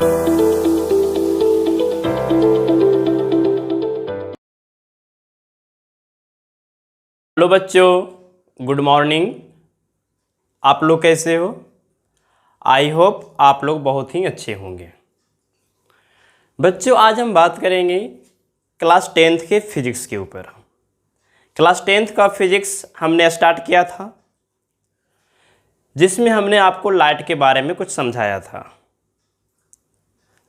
Hello बच्चों, good morning. आप लोग कैसे हो? आई होप आप लोग बहुत ही अच्छे होंगे। बच्चों, आज हम बात करेंगे क्लास 10th के फिजिक्स के ऊपर। क्लास 10th का फिजिक्स हमने स्टार्ट किया था, जिसमें हमने आपको लाइट के बारे में कुछ समझाया था।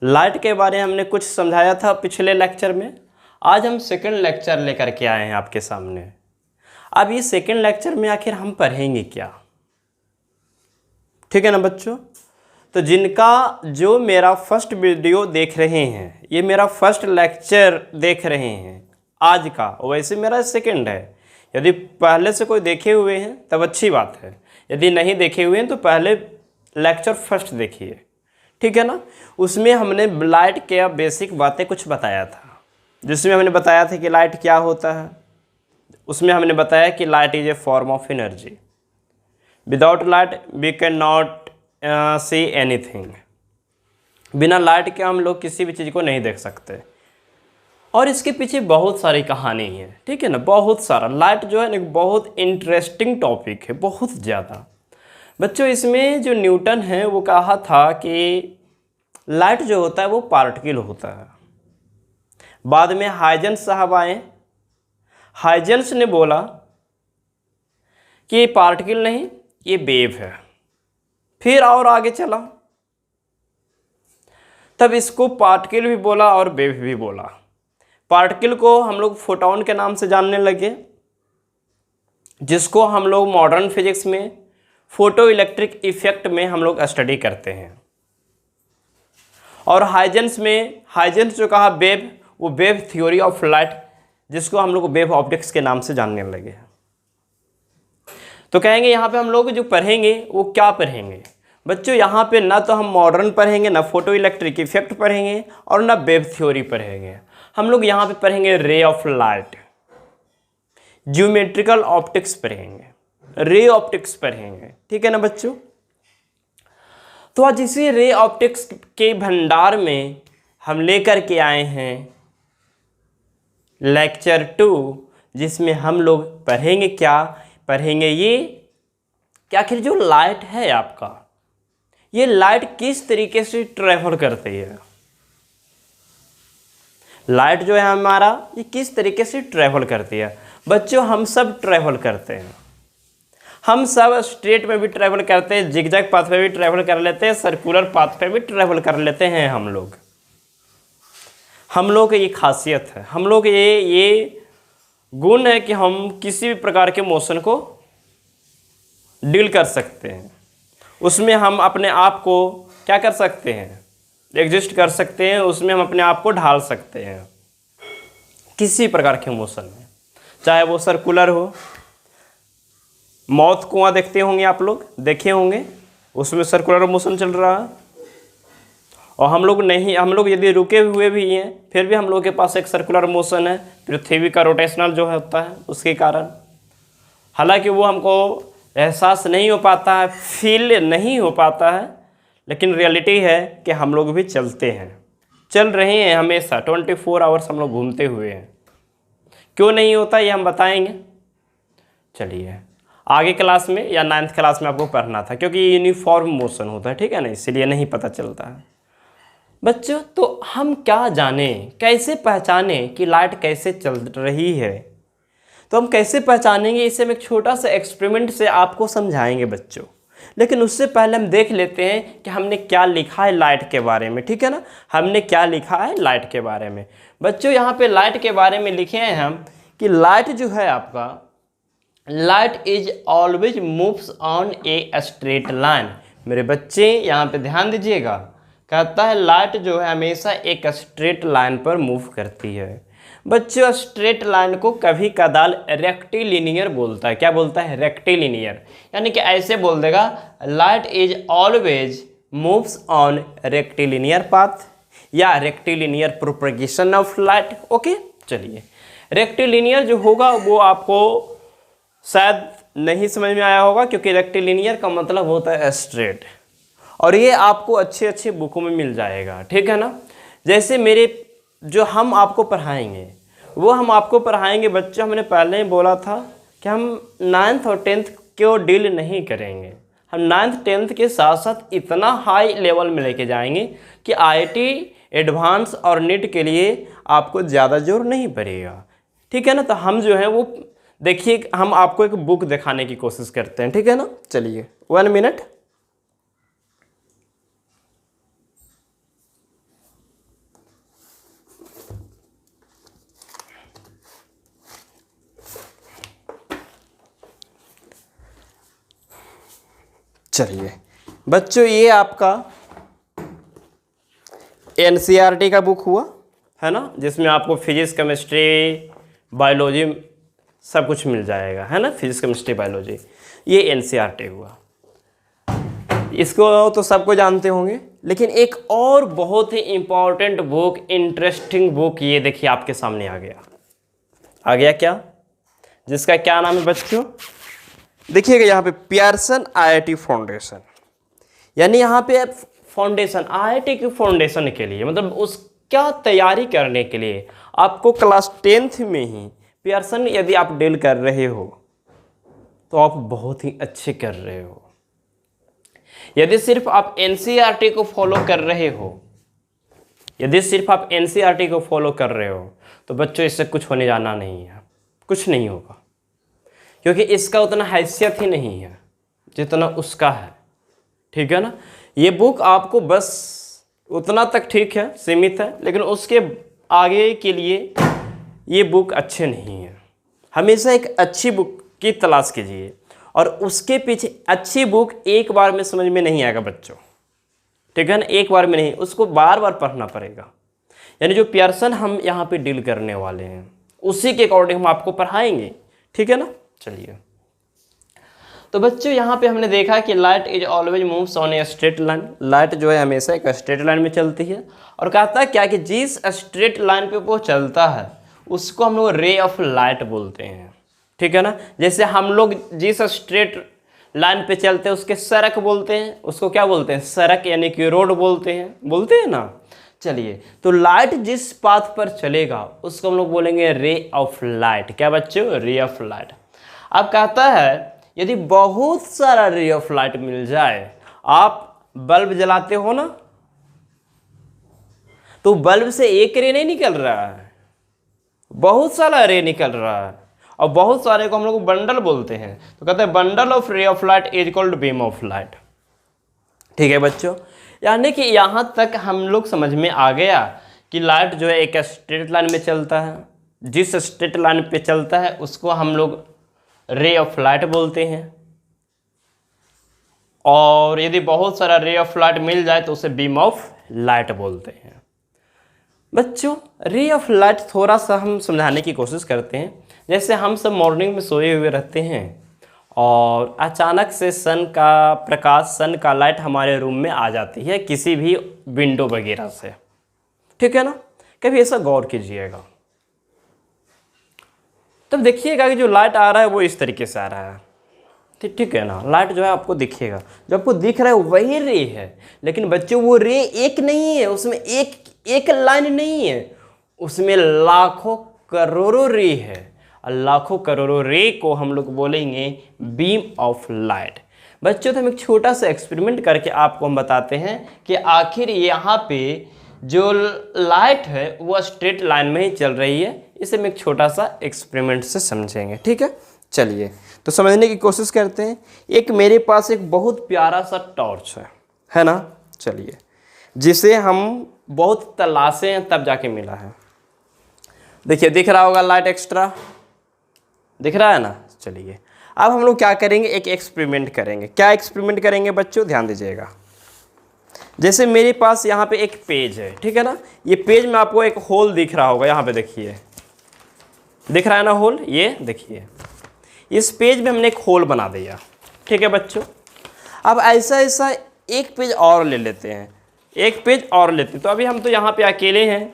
लाइट के बारे में हमने कुछ समझाया था पिछले लेक्चर में। आज हम सेकंड लेक्चर लेकर के आए हैं आपके सामने। अब ये सेकंड लेक्चर में आखिर हम पढ़ेंगे क्या? ठीक है ना बच्चों? तो जिनका जो मेरा फर्स्ट वीडियो देख रहे हैं, ये मेरा फर्स्ट लेक्चर देख रहे हैं आज का, वैसे मेरा सेकंड है। यदि पहले से कोई देखे हुए हैं तब अच्छी बात है, यदि नहीं देखे हुए हैं तो पहले लेक्चर फर्स्ट देखिए। ठीक है ना? उसमें हमने लाइट के बेसिक बातें कुछ बताया था, जिसमें हमने बताया था कि लाइट क्या होता है। उसमें हमने बताया कि light is a form of energy. Without light we can not see anything. बिना लाइट के हम लोग किसी भी चीज़ को नहीं देख सकते। और इसके पीछे बहुत सारी कहानी है। ठीक है ना? बहुत सारा। लाइट जो है ना बहुत इंटरेस्टिंग टॉपिक है, बहुत ज़्यादा। बच्चों, इसमें जो न्यूटन है वो कहा था कि लाइट जो होता है वो पार्टिकल होता है। बाद में हाइजेंस साहब आए। हाइजेंस ने बोला कि ये पार्टिकल नहीं, ये वेव है। फिर और आगे चला, तब इसको पार्टिकल भी बोला और वेव भी बोला। पार्टिकल को हम लोग फोटॉन के नाम से जानने लगे, जिसको हम लोग मॉडर्न फिजिक्स में फोटो इलेक्ट्रिक इफेक्ट में हम लोग स्टडी करते हैं। और हाइजेंस जो कहा वेव, वो वेव थ्योरी ऑफ लाइट, जिसको हम लोग वेव ऑप्टिक्स के नाम से जानने लगे। तो कहेंगे यहाँ पे हम लोग जो पढ़ेंगे वो क्या पढ़ेंगे? बच्चों, यहाँ पे ना तो हम मॉडर्न पढ़ेंगे, ना फोटो इलेक्ट्रिक इफेक्ट पढ़ेंगे, और ना वेव थ्योरी पढ़ेंगे। हम लोग यहाँ पे पढ़ेंगे रे ऑफ लाइट, ज्योमेट्रिकल ऑप्टिक्स पढ़ेंगे, रे ऑप्टिक्स पढ़ेंगे। ठीक है ना बच्चों? तो आज इसी रे ऑप्टिक्स के भंडार में हम लेकर के आए हैं लेक्चर 2, जिसमें हम लोग पढ़ेंगे क्या? पढ़ेंगे ये कि आखिर जो लाइट है आपका, ये लाइट किस तरीके से ट्रैवल करती है। लाइट जो है हमारा, ये किस तरीके से ट्रैवल करती है। बच्चों, हम सब ट्रैवल करते हैं। हम सब स्ट्रेट में भी ट्रैवल करते हैं, जिगजैग पाथ पे भी ट्रैवल कर लेते हैं, सर्कुलर पाथ पे भी ट्रैवल कर लेते हैं। हम लोग की ये खासियत है, हम लोग ये गुण है कि हम किसी भी प्रकार के मोशन को डील कर सकते हैं। उसमें हम अपने आप को क्या कर सकते हैं? एग्जिस्ट कर सकते हैं। उसमें हम अपने आप को ढाल सकते हैं किसी प्रकार के मोशन में, चाहे वो सर्कुलर हो। मौत कुआं देखते होंगे आप लोग, देखे होंगे, उसमें सर्कुलर मोशन चल रहा है। और हम लोग यदि रुके हुए भी हैं, फिर भी हम लोग के पास एक सर्कुलर मोशन है, पृथ्वी का रोटेशनल जो होता है उसके कारण। हालांकि वो हमको एहसास नहीं हो पाता है, फील नहीं हो पाता है, लेकिन रियलिटी है कि हम लोग भी चलते हैं, चल रहे हैं हमेशा। 24 आवर्स हम लोग घूमते हुए हैं। क्यों नहीं होता ये हम बताएंगे। चलिए, आगे क्लास में या 9th क्लास में आपको पढ़ना था, क्योंकि ये यूनिफॉर्म मोशन होता है। ठीक है ना? इसीलिए नहीं पता चलता है। बच्चों, तो हम क्या जानें, कैसे पहचानें कि लाइट कैसे चल रही है? तो हम कैसे पहचानेंगे, इसे हम एक छोटा सा एक्सपेरिमेंट से आपको समझाएंगे बच्चों। लेकिन उससे पहले हम देख लेते हैं कि हमने क्या लिखा है लाइट के बारे में। ठीक है ना? हमने क्या लिखा है लाइट के बारे में। बच्चों, यहाँ पे लाइट के बारे में लिखे हैं हम कि लाइट जो है आपका, light is always moves on a straight line. मेरे बच्चे यहाँ पे ध्यान दीजिएगा, कहता है लाइट जो है हमेशा एक स्ट्रेट लाइन पर मूव करती है। बच्चों, स्ट्रेट लाइन को कभी कदाल रेक्टिलिनियर बोलता है। क्या बोलता है? रेक्टिलिनियर। यानी कि ऐसे बोल देगा, light is always moves on rectilinear path या rectilinear propagation of light. Okay, चलिए, रेक्टिलिनियर जो होगा वो आपको शायद नहीं समझ में आया होगा, क्योंकि रेक्टिलिनियर का मतलब होता है स्ट्रेट, और ये आपको अच्छे अच्छे बुकों में मिल जाएगा, ठीक है ना। जैसे मेरे जो हम आपको पढ़ाएंगे वो हम आपको पढ़ाएंगे बच्चों, हमने पहले ही बोला था कि हम 9th और 10th को डील नहीं करेंगे, हम 9th 10th के साथ साथ इतना हाई लेवल में लेके जाएंगे कि आईआईटी एडवांस और नीट के लिए आपको ज़्यादा जोर नहीं पड़ेगा, ठीक है ना। तो हम जो है वो देखिए, हम आपको एक बुक दिखाने की कोशिश करते हैं, ठीक है ना। चलिए 1 मिनट। चलिए बच्चों, ये आपका एनसीईआरटी का बुक हुआ है ना, जिसमें आपको फिजिक्स केमिस्ट्री बायोलॉजी सब कुछ मिल जाएगा, है ना। फिजिक्स केमिस्ट्री बायोलॉजी ये एनसीईआरटी हुआ, इसको तो सबको जानते होंगे। लेकिन एक और बहुत ही इम्पॉर्टेंट बुक, इंटरेस्टिंग बुक, ये देखिए आपके सामने आ गया क्या, जिसका क्या नाम है बच्चों, देखिएगा यहाँ पे पियर्सन आईआईटी फाउंडेशन। यानी यहाँ पे फाउंडेशन आईआईटी की फाउंडेशन के लिए, मतलब उसका तैयारी करने के लिए आपको क्लास 10th में ही पियर्सन यदि आप डील कर रहे हो तो आप बहुत ही अच्छे कर रहे हो। यदि सिर्फ आप एनसीईआरटी को फॉलो कर रहे हो, यदि सिर्फ आप एनसीईआरटी को फॉलो कर रहे हो तो बच्चों इससे कुछ होने जाना नहीं है, कुछ नहीं होगा, क्योंकि इसका उतना हैसियत ही नहीं है जितना उसका है, ठीक है ना। ये बुक आपको बस उतना तक ठीक है, सीमित है, लेकिन उसके आगे के लिए ये बुक अच्छे नहीं है। हमेशा एक अच्छी बुक की तलाश कीजिए, और उसके पीछे अच्छी बुक एक बार में समझ में नहीं आएगा बच्चों, ठीक है ना, एक बार में नहीं, उसको बार बार पढ़ना पड़ेगा। यानी जो पियर्सन हम यहाँ पे डील करने वाले हैं उसी के अकॉर्डिंग हम आपको पढ़ाएंगे, ठीक है ना। चलिए, तो बच्चों यहाँ पे हमने देखा कि light is always moves on a straight line, light जो है हमेशा एक स्ट्रेट लाइन में चलती है। और कहता है क्या कि जिस स्ट्रेट लाइन पे वो चलता है उसको हम लोग रे ऑफ लाइट बोलते हैं, ठीक है ना। जैसे हम लोग जिस स्ट्रेट लाइन पे चलते हैं उसके सड़क बोलते हैं, उसको क्या बोलते हैं, सड़क यानी कि रोड बोलते हैं ना। चलिए, तो लाइट जिस पाथ पर चलेगा उसको हम लोग बोलेंगे रे ऑफ लाइट। क्या बच्चों, रे ऑफ लाइट। अब कहता है यदि बहुत सारा रे ऑफ लाइट मिल जाए, आप बल्ब जलाते हो ना, तो बल्ब से एक रे नहीं निकल रहा है, बहुत सारा रे निकल रहा है, और बहुत सारे को हम लोग बंडल बोलते हैं। तो कहते हैं बंडल ऑफ रे of light is called beam of light, ठीक है बच्चों। यानी कि यहाँ तक हम लोग समझ में आ गया कि लाइट जो है एक स्ट्रेट लाइन में चलता है, जिस स्ट्रेट लाइन पे चलता है उसको हम लोग रे ऑफ लाइट बोलते हैं, और यदि बहुत सारा रे ऑफ लाइट मिल जाए तो उसे बीम ऑफ लाइट बोलते हैं। बच्चों, रे ऑफ लाइट थोड़ा सा हम समझाने की कोशिश करते हैं। जैसे हम सब मॉर्निंग में सोए हुए रहते हैं और अचानक से सन का प्रकाश, सन का लाइट हमारे रूम में आ जाती है किसी भी विंडो वगैरह से, ठीक है ना। कभी ऐसा गौर कीजिएगा, तब देखिएगा कि जो लाइट आ रहा है वो इस तरीके से आ रहा है, ठीक है ना। लाइट जो है आपको दिखेगा, जो आपको दिख रहा है वही रे है, लेकिन बच्चों वो रे एक नहीं है, उसमें एक लाइन नहीं है, उसमें लाखों करोड़ों रे है, और लाखों करोड़ों रे को हम लोग बोलेंगे बीम ऑफ लाइट। बच्चों, तो हम एक छोटा सा एक्सपेरिमेंट करके आपको हम बताते हैं कि आखिर यहाँ पे जो लाइट है वो स्ट्रेट लाइन में ही चल रही है। इसे हम एक छोटा सा एक्सपेरिमेंट से समझेंगे, ठीक है। चलिए, तो समझने की कोशिश करते हैं। एक मेरे पास एक बहुत प्यारा सा टॉर्च है ना। चलिए, जिसे हम बहुत तलाशे हैं तब जाके मिला है। देखिए, दिख रहा होगा लाइट एक्स्ट्रा, दिख रहा है ना। चलिए, अब हम लोग क्या करेंगे, एक एक्सपेरिमेंट करेंगे। क्या एक्सपेरिमेंट करेंगे बच्चों, ध्यान दीजिएगा। जैसे मेरे पास यहाँ पे एक पेज है, ठीक है ना। ये पेज में आपको एक होल दिख रहा होगा, यहाँ पे देखिए, दिख रहा है ना होल, ये देखिए, इस पेज में हमने एक होल बना दिया, ठीक है बच्चों। अब ऐसा ऐसा एक पेज और ले लेते हैं, एक पेज और लेते हैं। तो अभी हम तो यहाँ पे अकेले हैं,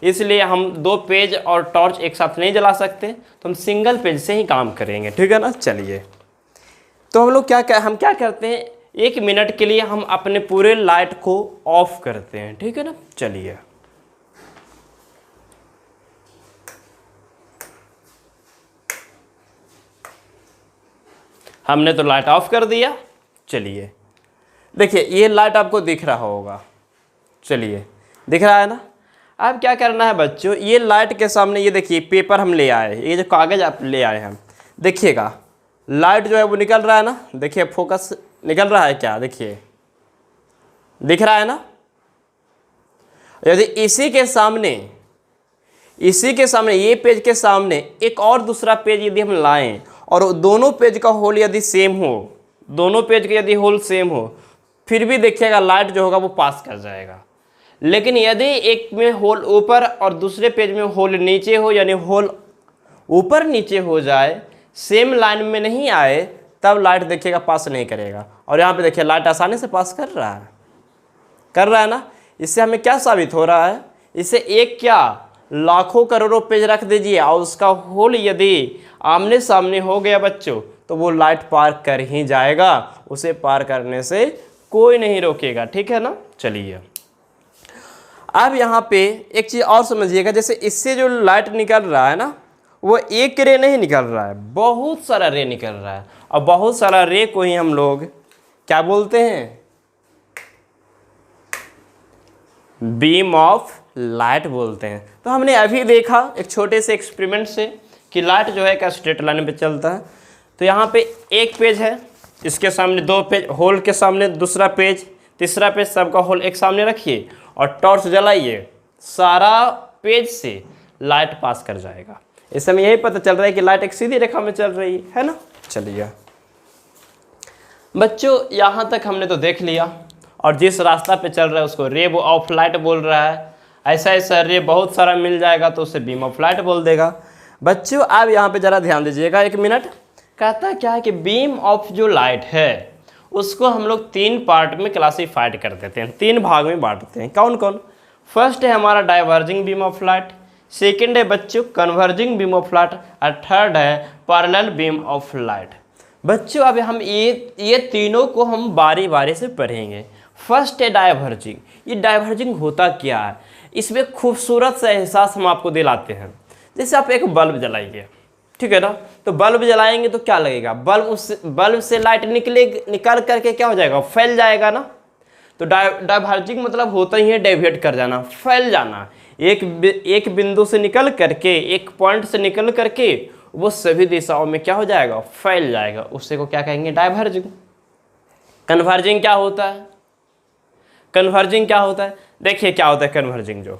इसलिए हम 2 पेज और टॉर्च एक साथ नहीं जला सकते, तो हम सिंगल पेज से ही काम करेंगे, ठीक है ना। चलिए, तो हम लोग क्या करते हैं, 1 मिनट के लिए हम अपने पूरे लाइट को ऑफ करते हैं, ठीक है ना। चलिए हमने तो लाइट ऑफ कर दिया। चलिए देखिए ये लाइट आपको दिख रहा होगा, चलिए दिख रहा है ना। अब क्या करना है बच्चों, ये लाइट के सामने ये देखिए पेपर हम ले आए, ये जो कागज़ आप ले आए हैं, देखिएगा लाइट जो है वो निकल रहा है ना, देखिए फोकस निकल रहा है क्या, देखिए दिख रहा है ना। यदि इसी के सामने ये पेज के सामने एक और दूसरा पेज यदि हम लाएं और दोनों पेज का होल यदि सेम हो, दोनों पेज के यदि होल सेम हो, फिर भी देखिएगा लाइट जो होगा वो पास कर जाएगा। लेकिन यदि एक में होल ऊपर और दूसरे पेज में होल नीचे हो, यानी होल ऊपर नीचे हो जाए, सेम लाइन में नहीं आए, तब लाइट देखिएगा पास नहीं करेगा। और यहाँ पे देखिए लाइट आसानी से पास कर रहा है ना। इससे हमें क्या साबित हो रहा है, इससे एक क्या लाखों करोड़ों पेज रख दीजिए और उसका होल यदि आमने सामने हो गया बच्चों, तो वो लाइट पार कर ही जाएगा, उसे पार करने से कोई नहीं रोकेगा, ठीक है ना। चलिए अब यहाँ पे एक चीज़ और समझिएगा, जैसे इससे जो लाइट निकल रहा है ना, वो एक रे नहीं निकल रहा है, बहुत सारा रे निकल रहा है। और बहुत सारा रे को ही हम लोग क्या बोलते हैं, बीम ऑफ लाइट बोलते हैं। तो हमने अभी देखा एक छोटे से एक्सपेरिमेंट से कि लाइट जो है एक स्ट्रेट लाइन पे चलता है। तो यहाँ पे एक पेज है, इसके सामने 2 पेज, होल के सामने दूसरा पेज, तीसरा पेज, सबका होल एक सामने रखिए और टॉर्च जलाइए, सारा पेज से लाइट पास कर जाएगा। इससे हमें यही पता चल रहा है कि लाइट एक सीधी रेखा में चल रही है ना। चलिए बच्चों यहाँ तक हमने तो देख लिया, और जिस रास्ता पे चल रहा है उसको रे ऑफ लाइट बोल रहा है। ऐसा रे बहुत सारा मिल जाएगा तो उसे बीम ऑफ लाइट बोल देगा। बच्चों आप यहाँ पे ज़रा ध्यान दीजिएगा, 1 मिनट। कहता क्या है कि बीम ऑफ जो लाइट है उसको हम लोग 3 पार्ट में क्लासीफाइड कर देते हैं, 3 भाग में बांटते हैं। कौन कौन? फर्स्ट है हमारा diverging beam of light, second है बच्चों कन्वर्जिंग बीम ऑफ लाइट, और थर्ड है पैरेलल बीम ऑफ लाइट। बच्चों अब हम ये तीनों को हम बारी बारी से पढ़ेंगे। फर्स्ट है डाइवर्जिंग। ये डाइवर्जिंग होता क्या है, इसमें खूबसूरत सा एहसास हम आपको दिलाते हैं। जैसे आप एक बल्ब जलाइए, ठीक है ना, तो बल्ब जलाएंगे तो क्या लगेगा, बल्ब से लाइट निकल करके क्या हो जाएगा, फैल जाएगा ना। तो डाइवर्जिंग मतलब होता ही है डेविएट कर जाना, फैल जाना। एक बिंदु से निकल करके, एक पॉइंट से निकल करके वो सभी दिशाओं में क्या हो जाएगा, फैल जाएगा। उससे को क्या कहेंगे, डाइवर्जिंग। कन्वर्जिंग क्या होता है, कन्वर्जिंग क्या होता है, देखिए क्या होता है कन्वर्जिंग। जो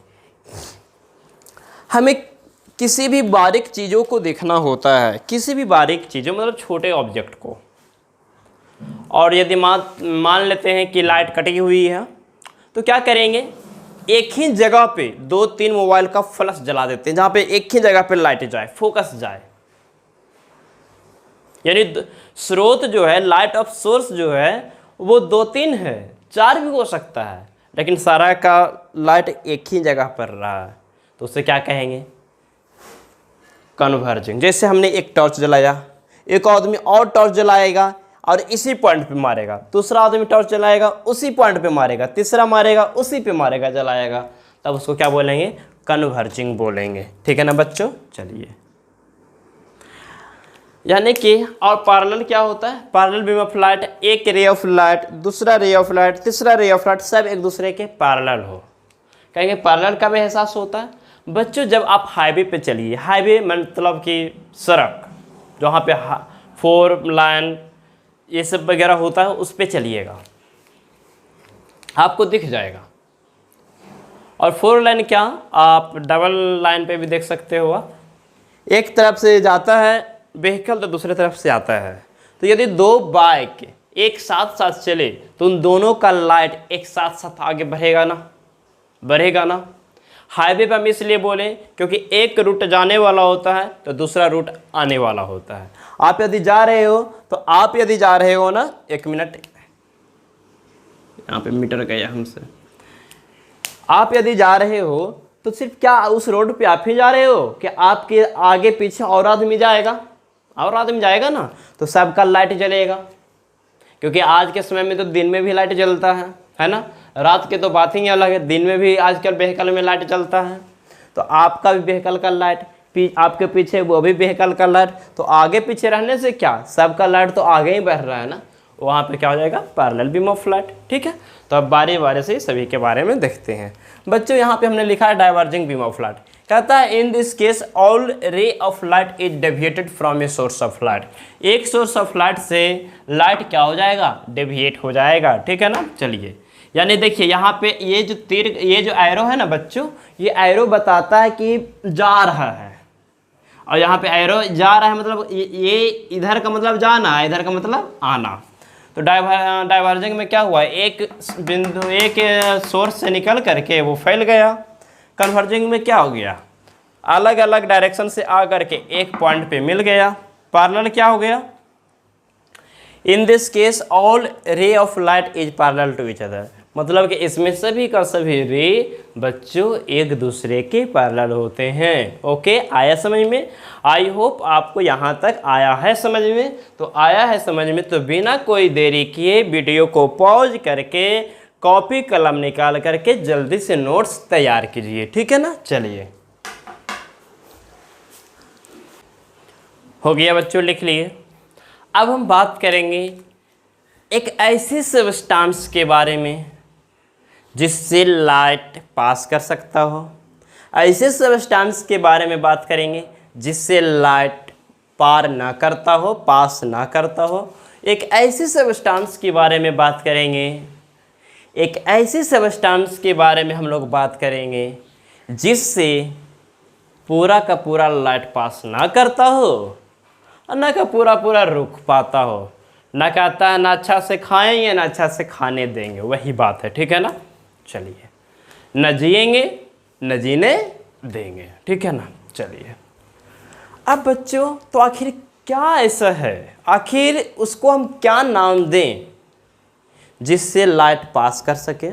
हमें किसी भी बारीक चीज़ों को देखना होता है, किसी भी बारीक चीज़ों मतलब छोटे ऑब्जेक्ट को, और यदि मान लेते हैं कि लाइट कटी हुई है, तो क्या करेंगे, एक ही जगह पे 2-3 मोबाइल का फ्लैश जला देते हैं, जहाँ पे एक ही जगह पे लाइट जाए, फोकस जाए। यानी स्रोत जो है, लाइट ऑफ सोर्स जो है वो 2-3 है, 4 भी हो सकता है, लेकिन सारा का लाइट एक ही जगह पर रहा है, तो उससे क्या कहेंगे, कन्वर्जिंग। जैसे हमने एक टॉर्च जलाया, एक आदमी और टॉर्च जलाएगा और इसी पॉइंट पे मारेगा, दूसरा आदमी टॉर्च जलाएगा उसी पॉइंट पे मारेगा, तीसरा मारेगा उसी पे मारेगा, जलाएगा, तब उसको क्या बोलेंगे, कन्वर्जिंग बोलेंगे। ठीक है ना बच्चों। चलिए यानी कि और पैरेलल क्या होता है, पैरेलल बीम ऑफ लाइट, एक रे ऑफ लाइट, दूसरा रे ऑफ लाइट, तीसरा रे ऑफ लाइट, सब एक दूसरे के पैरेलल हो। कहेंगे पैरेलल का भी एहसास होता है बच्चों, जब आप हाईवे पे चलिए, हाईवे मतलब कि सड़क जहाँ पे 4 लाइन ये सब वगैरह होता है, उस पे चलिएगा, आपको दिख जाएगा। और 4 लाइन क्या, आप डबल लाइन पे भी देख सकते हो, एक तरफ से जाता है व्हीकल तो दूसरे तरफ से आता है। तो यदि 2 बाइक एक साथ साथ चले तो उन दोनों का लाइट एक साथ साथ आगे बढ़ेगा ना। हाईवे पे हम इसलिए बोले क्योंकि एक रूट जाने वाला होता है तो दूसरा रूट आने वाला होता है। आप यदि जा रहे हो ना, 1 मिनट, यहाँ पे मीटर गया हमसे। आप यदि जा रहे हो तो सिर्फ क्या उस रोड पे आप ही जा रहे हो कि आपके आगे पीछे और आदमी जाएगा ना, तो सबका लाइट जलेगा। क्योंकि आज के समय में तो दिन में भी लाइट जलता है ना। रात के तो बात ही अलग है, दिन में भी आजकल व्हीकल में लाइट जलता है। तो आपका भी व्हीकल का लाइट, आपके पीछे वो भी व्हीकल का लाइट, तो आगे पीछे रहने से क्या, सबका लाइट तो आगे ही बढ़ रहा है ना, वहाँ पे क्या हो जाएगा, पैरेलल बीम ऑफ लाइट। ठीक है, तो अब बारी बारी से सभी के बारे में देखते हैं। बच्चों यहाँ पे हमने लिखा है डाइवर्जिंग बीम ऑफ लाइट। कहता है इन this case all ray of light is deviated from a source of light. एक सोर्स ऑफ लाइट से लाइट क्या हो जाएगा, डेविएट हो जाएगा। ठीक है ना। चलिए, यानी देखिए यहाँ पे ये जो तीर, ये जो एरो है ना बच्चों, ये एरो बताता है कि जा रहा है, और यहाँ पे एरो जा रहा है मतलब ये इधर का मतलब जाना है, इधर का मतलब आना। तो डाइवर्जिंग में क्या हुआ, एक बिंदु, एक सोर्स से निकल करके वो फैल गया। कन्वर्जिंग में क्या हो गया, अलग अलग डायरेक्शन से आ करके एक पॉइंट पे मिल गया। पैरेलल क्या हो गया, in this case all ray of light is parallel to each other, मतलब कि इसमें सभी का सभी रे बच्चों एक दूसरे के पैरेलल होते हैं। ओके, आया समझ में? आई होप आपको यहाँ तक आया है समझ में। तो आया है समझ में तो बिना कोई देरी किए वीडियो को पॉज करके कॉपी कलम निकाल करके जल्दी से नोट्स तैयार कीजिए। ठीक है ना। चलिए, हो गया बच्चों, लिख लिए। अब हम बात करेंगे एक ऐसी सबस्टांस के बारे में जिससे लाइट पास कर सकता हो। ऐसे सबस्टांस के बारे में बात करेंगे जिससे लाइट पार ना करता हो, पास ना करता हो। एक ऐसी सबस्टांस के बारे में बात करेंगे, एक ऐसी सबस्टांस के बारे में हम लोग बात करेंगे जिससे पूरा का पूरा लाइट पास ना करता हो और ना का पूरा पूरा रुक पाता हो। ना कहता है ना अच्छा से खाएंगे ना अच्छा से खाने देंगे, वही बात है। ठीक है ना। चलिए, न जिएंगे न जीने देंगे। ठीक है ना। चलिए, अब बच्चों तो आखिर क्या ऐसा है, आखिर उसको हम क्या नाम दें जिससे लाइट पास कर सके,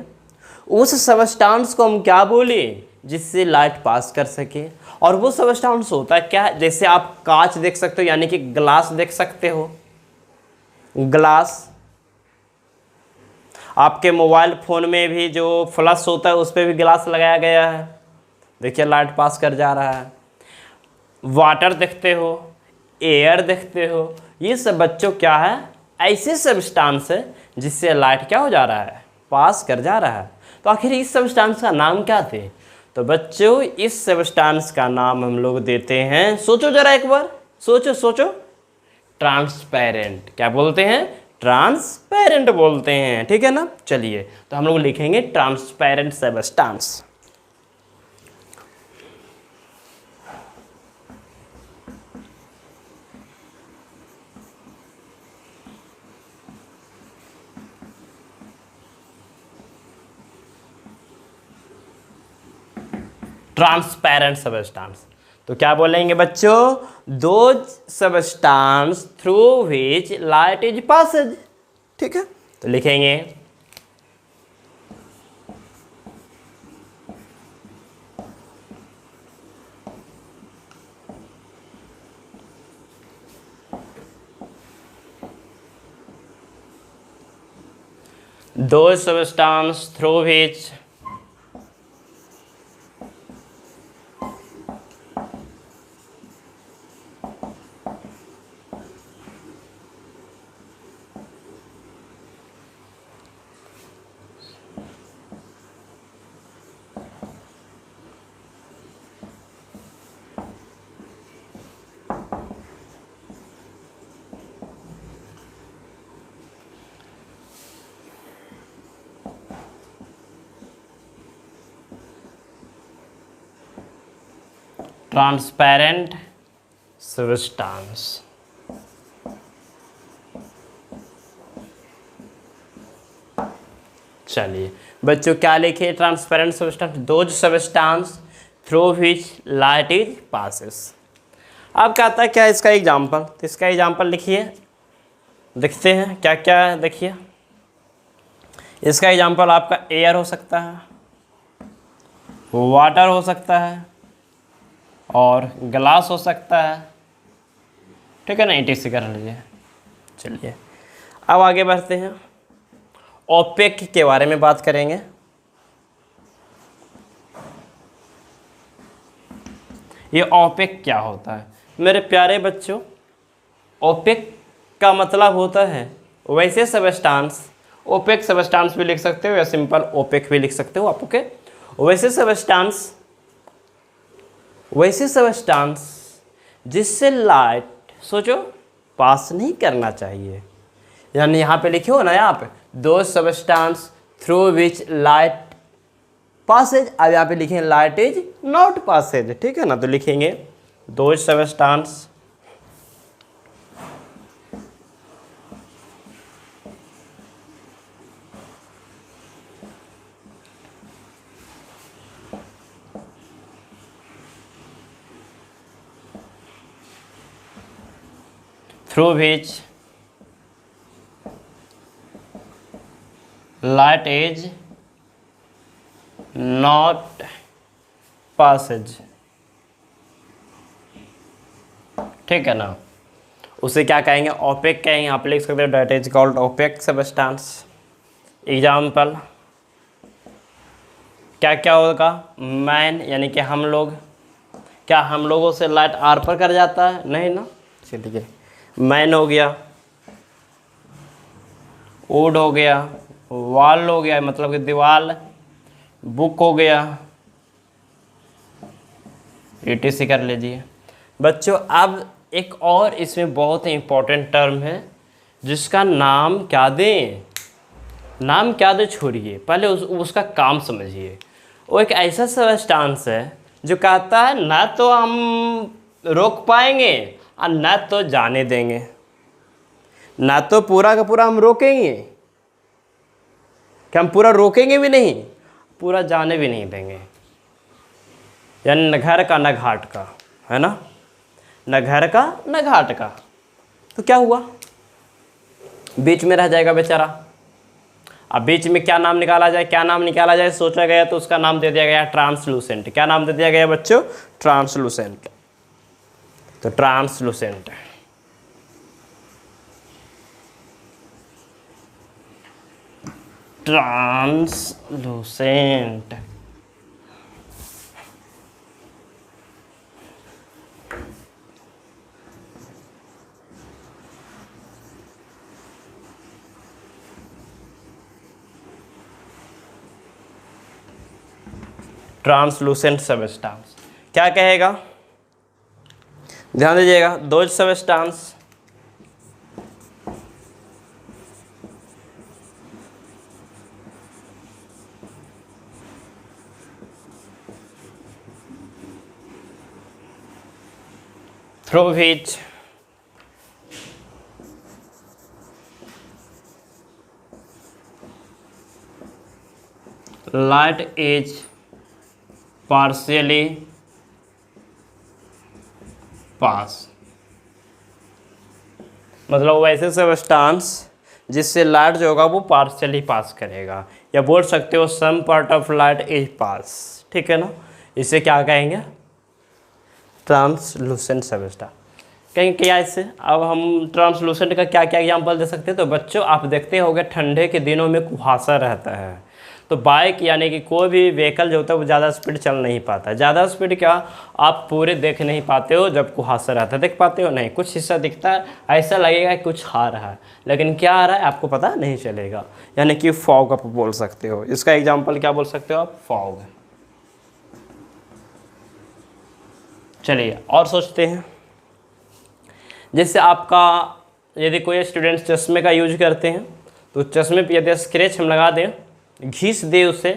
उस सबस्टांस को हम क्या बोले जिससे लाइट पास कर सके। और वो सबस्टांस होता है क्या, जैसे आप कांच देख सकते हो, यानी कि ग्लास देख सकते हो, ग्लास। आपके मोबाइल फ़ोन में भी जो फ्लश होता है उस पर भी ग्लास लगाया गया है, देखिए लाइट पास कर जा रहा है। वाटर देखते हो, एयर देखते हो, ये सब बच्चों क्या है, ऐसे सबस्टांस है जिससे लाइट क्या हो जा रहा है, पास कर जा रहा है। तो आखिर इस सबस्टांस का नाम क्या थे, तो बच्चों इस सबस्टांस का नाम हम लोग देते हैं, सोचो जरा एक बार, सोचो सोचो, ट्रांसपेरेंट। क्या बोलते हैं, ट्रांसपेरेंट बोलते हैं। ठीक है ना। चलिए, तो हम लोग लिखेंगे ट्रांसपेरेंट सबस्टांस। ट्रांसपेरेंट सबस्टांस, तो क्या बोलेंगे बच्चों, those substance through which light is passes. ठीक है, तो लिखेंगे those substance through which transparent substance. चलिए बच्चों, क्या लिखे, transparent substance, those substance through which light is passes. अब कहता है क्या इसका एग्जाम्पल, तो इसका एग्जाम्पल लिखिए, देखते हैं क्या क्या है। देखिए, इसका एग्जाम्पल आपका एयर हो सकता है, वाटर हो सकता है और ग्लास हो सकता है। ठीक है ना, ETC कर लीजिए। चलिए, अब आगे बढ़ते हैं, ओपेक के बारे में बात करेंगे। ये ओपेक क्या होता है मेरे प्यारे बच्चों? ओपेक का मतलब होता है वैसे सबस्टांस, ओपेक सबस्टांस भी लिख सकते हो या सिंपल ओपेक भी लिख सकते हो आप। ओके, वैसे सबस्टांस जिससे लाइट, सोचो, पास नहीं करना चाहिए। यानी यहाँ पे लिखे हो ना आप, those substance through which light passes. अब यहाँ पे लिखेंगे लाइट इज नॉट पासेज, ठीक है ना। तो लिखेंगे दो substance through which light is not passage, ठीक है ना। उसे क्या कहेंगे? ओपेक कहेंगे। आप लिख सकते हो that is called opaque substance. Example क्या क्या होगा? मैन, यानी कि हम लोग, क्या हम लोगों से लाइट आर पर कर जाता है? नहीं ना। चलिए, मैन हो गया, वुड हो गया, वॉल हो गया मतलब कि दीवार, बुक हो गया, ETC कर लीजिए बच्चों। अब एक और इसमें बहुत ही इम्पोर्टेंट टर्म है जिसका नाम क्या दें? नाम क्या दे छोड़िए, पहले उसका काम समझिए। वो एक ऐसा सबस्टांस है जो कहता है ना तो हम रोक पाएंगे और ना तो जाने देंगे। ना तो पूरा का पूरा हम रोकेंगे, कि हम पूरा रोकेंगे भी नहीं, पूरा जाने भी नहीं देंगे। यानी न घर का न घाट का, है ना, न घर का न घाट का। तो क्या हुआ? बीच में रह जाएगा बेचारा। अब बीच में क्या नाम निकाला जाए? क्या नाम निकाला जाए सोचा गया, तो उसका नाम दे दिया गया ट्रांसलूसेंट। क्या नाम दे दिया गया बच्चों? ट्रांसलूसेंट। तो ट्रांसलूसेंट, ट्रांसलूसेंट। ट्रांसलूसेंट सबस्टांस क्या कहेगा? ध्यान दीजिएगा, दो substance through which light is partially pass, मतलब वैसे सबस्टांस जिससे लाइट जो होगा वो पार्शियली पास करेगा, या बोल सकते हो some part of light is pass, ठीक है ना। इसे क्या कहेंगे? ट्रांसलूसेंट सबस्टांस कहेंगे। क्या इससे? अब हम ट्रांसलूसेंट का क्या क्या एग्जांपल दे सकते हैं? तो बच्चों आप देखते होंगे ठंडे के दिनों में कुहासा रहता है, तो बाइक यानी कि कोई भी व्हीकल जो होता है वो ज़्यादा स्पीड चल नहीं पाता। ज़्यादा स्पीड क्या, आप पूरे देख नहीं पाते हो जब कुहासा रहता है। देख पाते हो? नहीं, कुछ हिस्सा दिखता है, ऐसा लगेगा कि कुछ आ रहा है, लेकिन क्या आ रहा है आपको पता नहीं चलेगा। यानी कि फॉग आप बोल सकते हो। इसका एग्जाम्पल क्या बोल सकते हो आप? फॉग। चलिए और सोचते हैं, जैसे आपका यदि कोई स्टूडेंट चश्मे का यूज करते हैं, तो चश्मे पे यदि स्क्रैच हम लगा दें, घिस दे उसे,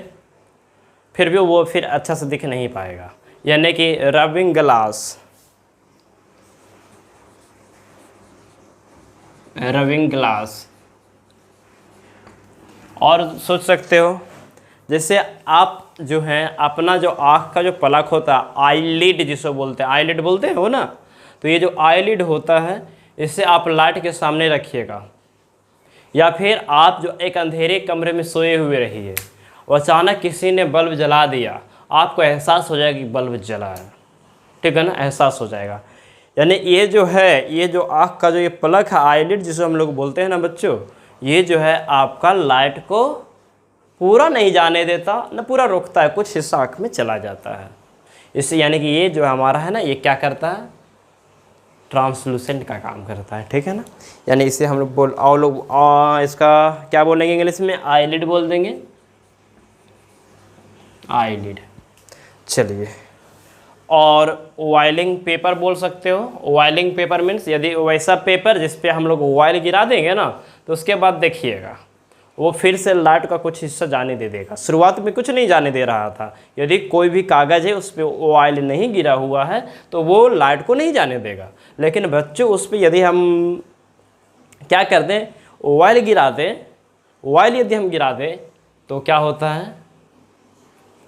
फिर भी वो फिर अच्छा से दिख नहीं पाएगा। यानी कि रबिंग ग्लास, रबिंग ग्लास। और सोच सकते हो जैसे आप जो हैं अपना जो आँख का जो पलक होता है, आईलिड जिसको बोलते हैं, आईलिड बोलते हो ना, तो ये जो आईलिड होता है इसे आप लाइट के सामने रखिएगा, या फिर आप जो एक अंधेरे कमरे में सोए हुए रहिए और अचानक किसी ने बल्ब जला दिया, आपको एहसास हो जाएगा कि बल्ब जला है, ठीक है ना, एहसास हो जाएगा। यानी ये जो है, ये जो आँख का जो ये पलक है, आईलिड जिसको हम लोग बोलते हैं ना बच्चों, ये जो है आपका लाइट को पूरा नहीं जाने देता, न पूरा रोकता है, कुछ हिस्सा आँख में चला जाता है। इससे यानी कि ये जो हमारा है ना, ये क्या करता है, ट्रांसलूसेंट का काम करता है, ठीक है ना। यानी इसे हम लोग इसका क्या बोलेंगे इंग्लिश में, आईलिड बोल देंगे, आईलिड। चलिए, और ऑयलिंग पेपर बोल सकते हो। ऑयलिंग पेपर मीन्स यदि वैसा पेपर जिस पे हम लोग ऑयल गिरा देंगे ना, तो उसके बाद देखिएगा वो फिर से लाइट का कुछ हिस्सा जाने दे देगा। शुरुआत में कुछ नहीं जाने दे रहा था। यदि कोई भी कागज़ है उस पर ऑयल नहीं गिरा हुआ है तो वो लाइट को नहीं जाने देगा। लेकिन बच्चों उस पर यदि हम क्या कर दें, ऑयल गिरा दें, ऑयल यदि हम गिरा दें तो क्या होता है,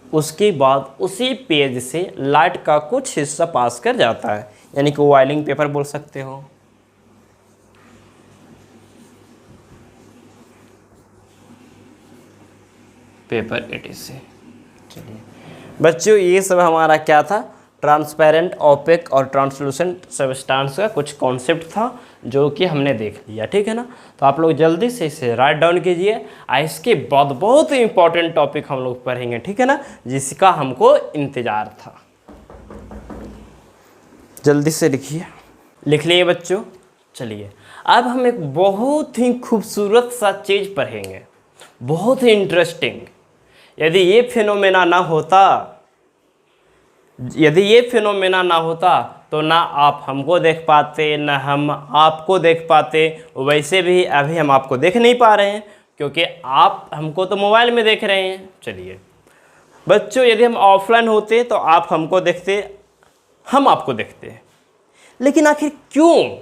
उसके बाद उसी पेज से लाइट का कुछ हिस्सा पास कर जाता है। यानी कि ऑयलिंग पेपर बोल सकते हो। Paper etc. चलिए बच्चों, ये सब हमारा क्या था, ट्रांसपेरेंट, ओपेक और ट्रांसलूसेंट सब्सटेंस का कुछ कॉन्सेप्ट था जो कि हमने देख लिया, ठीक है ना। तो आप लोग जल्दी से इसे राइट डाउन कीजिए। इसके बाद बहुत ही इंपॉर्टेंट टॉपिक हम लोग पढ़ेंगे, ठीक है ना, जिसका हमको इंतज़ार था। जल्दी से लिखिए, लिख लिए बच्चों। चलिए अब हम एक बहुत ही खूबसूरत सा चीज़ पढ़ेंगे, बहुत ही इंटरेस्टिंग। यदि ये फिनोमेना ना होता तो ना आप हमको देख पाते, ना हम आपको देख पाते। वैसे भी अभी हम आपको देख नहीं पा रहे हैं क्योंकि आप हमको तो मोबाइल में देख रहे हैं। चलिए बच्चों, यदि हम ऑफलाइन होते तो आप हमको देखते, हम आपको देखते। लेकिन आखिर क्यों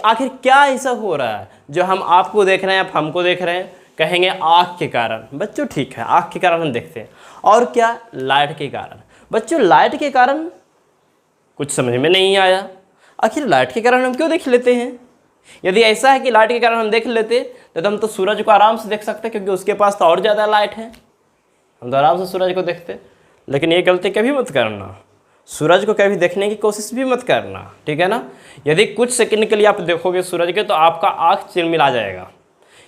आखिर क्या ऐसा हो रहा है जो हम आपको देख रहे हैं, आप हमको देख रहे हैं? कहेंगे आँख के कारण। बच्चों ठीक है, आँख के कारण हम देखते हैं। और क्या, लाइट के कारण। बच्चों लाइट के कारण कुछ समझ में नहीं आया, आखिर लाइट के कारण हम क्यों देख लेते हैं? यदि ऐसा है कि लाइट के कारण हम देख लेते तो हम तो सूरज को आराम से देख सकते, क्योंकि उसके पास तो और ज़्यादा लाइट है, हम तो आराम से सूरज को देखते। लेकिन ये गलती कभी मत करना, सूरज को कभी देखने की कोशिश भी मत करना, ठीक है ना। यदि कुछ सेकंड के लिए आप देखोगे सूरज के तो आपका आँख चिलमिला जाएगा।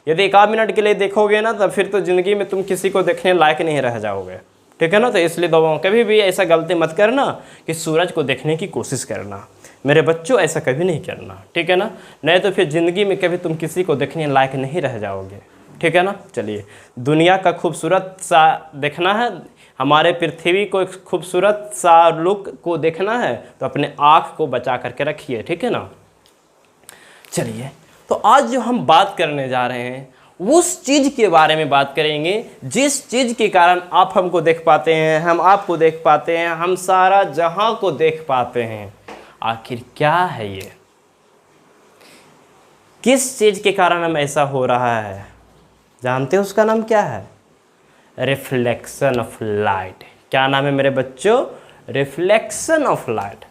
यदि एक आध मिनट के लिए देखोगे ना, तो फिर तो ज़िंदगी में तुम किसी को देखने लायक नहीं रह जाओगे, ठीक है ना। तो इसलिए दोस्तों कभी भी ऐसा गलती मत करना कि सूरज को देखने की कोशिश करना। मेरे बच्चों ऐसा कभी नहीं करना, ठीक है ना, नहीं तो फिर ज़िंदगी में कभी तुम किसी को देखने लायक नहीं रह जाओगे, ठीक है ना। चलिए, दुनिया का खूबसूरत सा देखना है, हमारे पृथ्वी को एक खूबसूरत सा लुक को देखना है तो अपने आँख को बचा करके रखिए, ठीक है ना। चलिए, तो आज जो हम बात करने जा रहे हैं उस चीज़ के बारे में बात करेंगे जिस चीज़ के कारण आप हमको देख पाते हैं, हम आपको देख पाते हैं, हम सारा जहां को देख पाते हैं। आखिर क्या है ये, किस चीज़ के कारण हम ऐसा हो रहा है? जानते हैं उसका नाम क्या है? Reflection of light. क्या नाम है मेरे बच्चों? Reflection of light.